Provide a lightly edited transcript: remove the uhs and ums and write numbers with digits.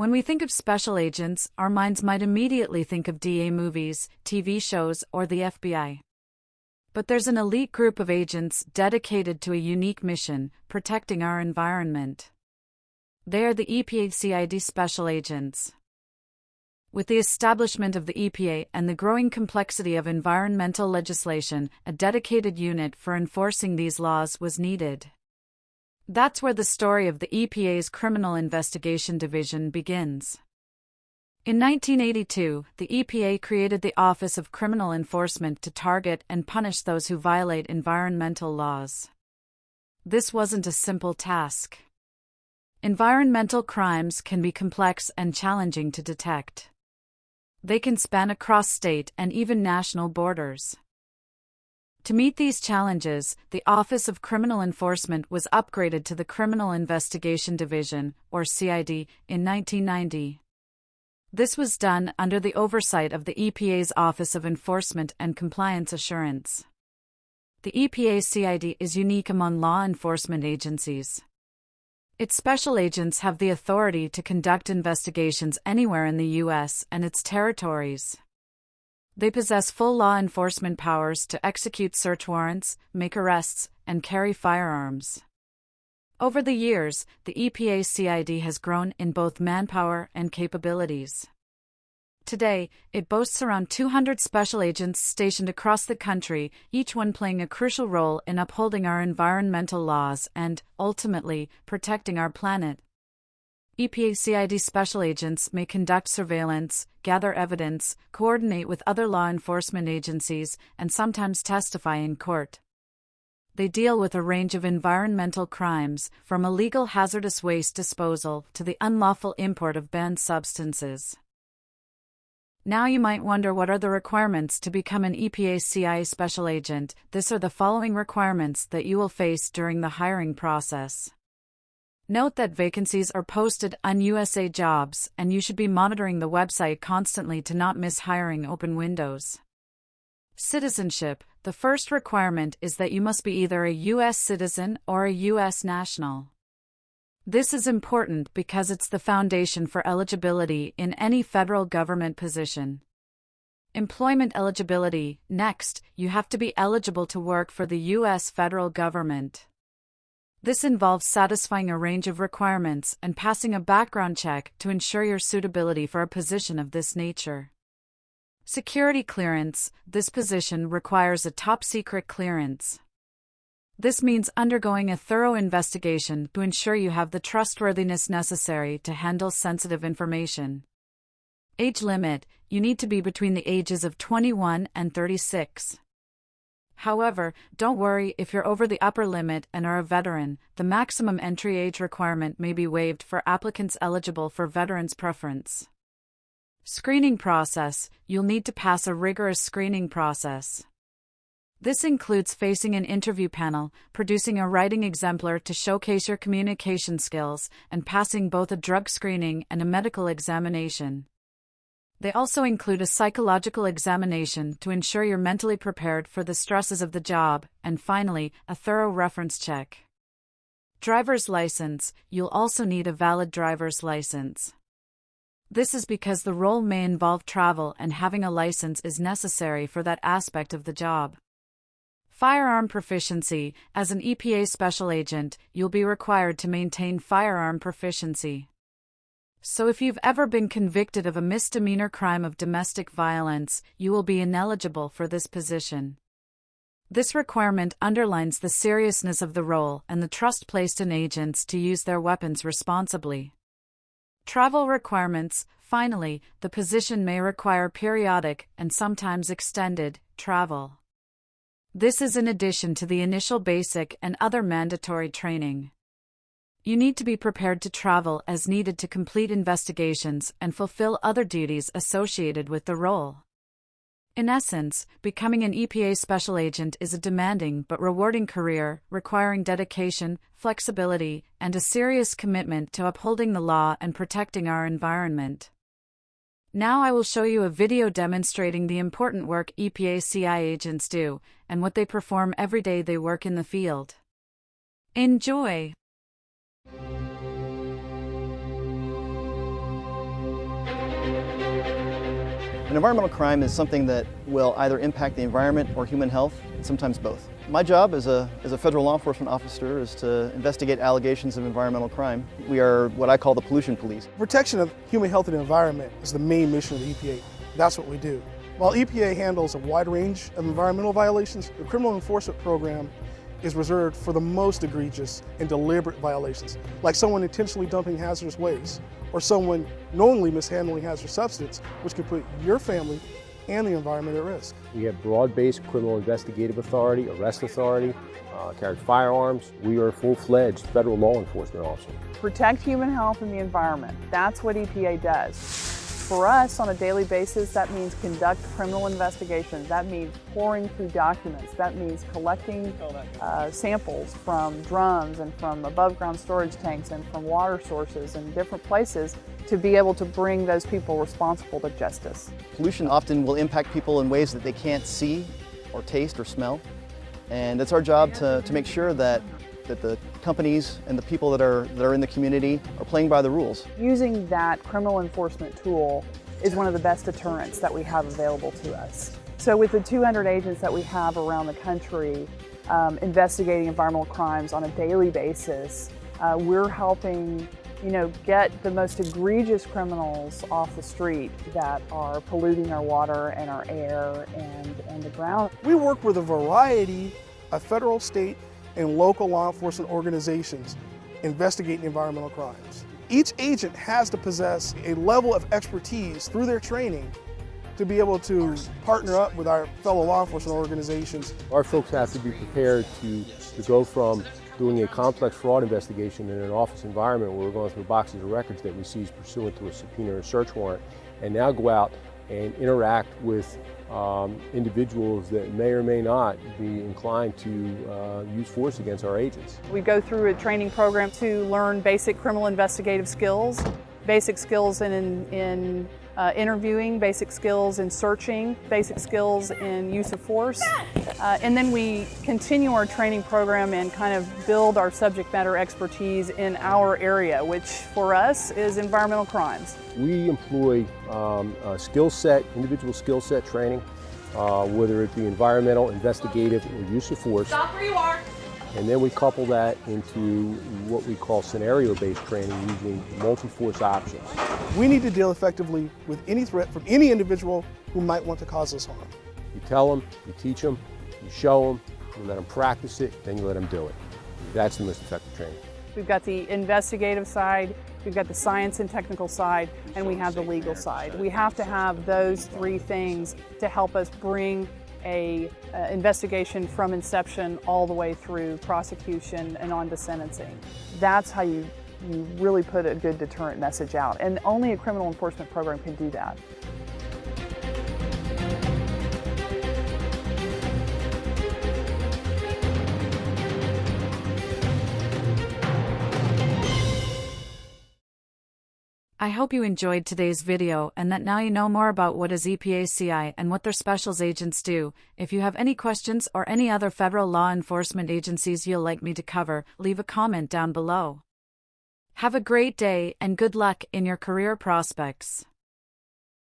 When we think of special agents, our minds might immediately think of DA movies, TV shows, or the FBI. But there's an elite group of agents dedicated to a unique mission, protecting our environment. They are the EPA CI Special Agents. With the establishment of the EPA and the growing complexity of environmental legislation, a dedicated unit for enforcing these laws was needed. That's where the story of the EPA's Criminal Investigation Division begins. In 1982, the EPA created the Office of Criminal Enforcement to target and punish those who violate environmental laws. This wasn't a simple task. Environmental crimes can be complex and challenging to detect. They can span across state and even national borders. To meet these challenges, the Office of Criminal Enforcement was upgraded to the Criminal Investigation Division, or CID, in 1990. This was done under the oversight of the EPA's Office of Enforcement and Compliance Assurance. The EPA CID is unique among law enforcement agencies. Its special agents have the authority to conduct investigations anywhere in the U.S. and its territories. They possess full law enforcement powers to execute search warrants, make arrests, and carry firearms. Over the years, the EPA CID has grown in both manpower and capabilities. Today, it boasts around 200 special agents stationed across the country, each one playing a crucial role in upholding our environmental laws and, ultimately, protecting our planet. EPA CID special agents may conduct surveillance, gather evidence, coordinate with other law enforcement agencies, and sometimes testify in court. They deal with a range of environmental crimes, from illegal hazardous waste disposal to the unlawful import of banned substances. Now you might wonder, what are the requirements to become an EPA CI Special Agent? These are the following requirements that you will face during the hiring process. Note that vacancies are posted on USA Jobs, and you should be monitoring the website constantly to not miss hiring open windows. Citizenship. The first requirement is that you must be either a U.S. citizen or a U.S. national. This is important because it's the foundation for eligibility in any federal government position. Employment eligibility. Next, you have to be eligible to work for the U.S. federal government. This involves satisfying a range of requirements and passing a background check to ensure your suitability for a position of this nature. Security clearance. This position requires a top-secret clearance. This means undergoing a thorough investigation to ensure you have the trustworthiness necessary to handle sensitive information. Age limit. You need to be between the ages of 21 and 36. However, don't worry if you're over the upper limit and are a veteran. The maximum entry age requirement may be waived for applicants eligible for veterans preference. Screening process. You'll need to pass a rigorous screening process. This includes facing an interview panel, producing a writing exemplar to showcase your communication skills, and passing both a drug screening and a medical examination. They also include a psychological examination to ensure you're mentally prepared for the stresses of the job, and finally, a thorough reference check. Driver's license. You'll also need a valid driver's license. This is because the role may involve travel, and having a license is necessary for that aspect of the job. Firearm proficiency. As an EPA special agent, you'll be required to maintain firearm proficiency. So if you've ever been convicted of a misdemeanor crime of domestic violence, you will be ineligible for this position. This requirement underlines the seriousness of the role and the trust placed in agents to use their weapons responsibly. Travel requirements. Finally, the position may require periodic, and sometimes extended, travel. This is in addition to the initial basic and other mandatory training. You need to be prepared to travel as needed to complete investigations and fulfill other duties associated with the role. In essence, becoming an EPA special agent is a demanding but rewarding career, requiring dedication, flexibility, and a serious commitment to upholding the law and protecting our environment. Now I will show you a video demonstrating the important work EPA CI agents do, and what they perform every day they work in the field. Enjoy! An environmental crime is something that will either impact the environment or human health, and sometimes both. My job as a federal law enforcement officer is to investigate allegations of environmental crime. We are what I call the pollution police. Protection of human health and the environment is the main mission of the EPA. That's what we do. While EPA handles a wide range of environmental violations, the criminal enforcement program is reserved for the most egregious and deliberate violations, like someone intentionally dumping hazardous waste, or someone knowingly mishandling hazardous substance, which could put your family and the environment at risk. We have broad-based criminal investigative authority, arrest authority, carry firearms. We are a full-fledged federal law enforcement officer. Protect human health and the environment. That's what EPA does. For us, on a daily basis, that means conduct criminal investigations. That means pouring through documents. That means collecting samples from drums and from above-ground storage tanks and from water sources and different places to be able to bring those people responsible to justice. Pollution often will impact people in ways that they can't see or taste or smell. And it's our job to make sure that the companies and the people that are in the community are playing by the rules. Using that criminal enforcement tool is one of the best deterrents that we have available to us. So with the 200 agents that we have around the country investigating environmental crimes on a daily basis, we're helping get the most egregious criminals off the street that are polluting our water and our air and the ground. We work with a variety of federal, state, and local law enforcement organizations investigating environmental crimes. Each agent has to possess a level of expertise through their training to be able to partner up with our fellow law enforcement organizations. Our folks have to be prepared to go from doing a complex fraud investigation in an office environment where we're going through boxes of records that we seize pursuant to a subpoena or search warrant, and now go out and interact with individuals that may or may not be inclined to use force against our agents. We go through a training program to learn basic criminal investigative skills, basic skills in interviewing, basic skills in searching, basic skills in use of force. And then we continue our training program and kind of build our subject matter expertise in our area, which for us is environmental crimes. We employ individual skill set training, whether it be environmental, investigative, or use of force. Stop where you are. And then we couple that into what we call scenario-based training using multi-force options. We need to deal effectively with any threat from any individual who might want to cause us harm. You tell them, you teach them, you show them, you let them practice it, then you let them do it. That's the most effective training. We've got the investigative side, we've got the science and technical side, and we have the legal side. We have to have those three things to help us bring a investigation from inception all the way through prosecution and on to sentencing. That's how you really put a good deterrent message out, and only a criminal enforcement program can do that. I hope you enjoyed today's video and that now you know more about what is EPA CI and what their specials agents do. If you have any questions or any other federal law enforcement agencies you'll like me to cover, leave a comment down below. Have a great day and good luck in your career prospects.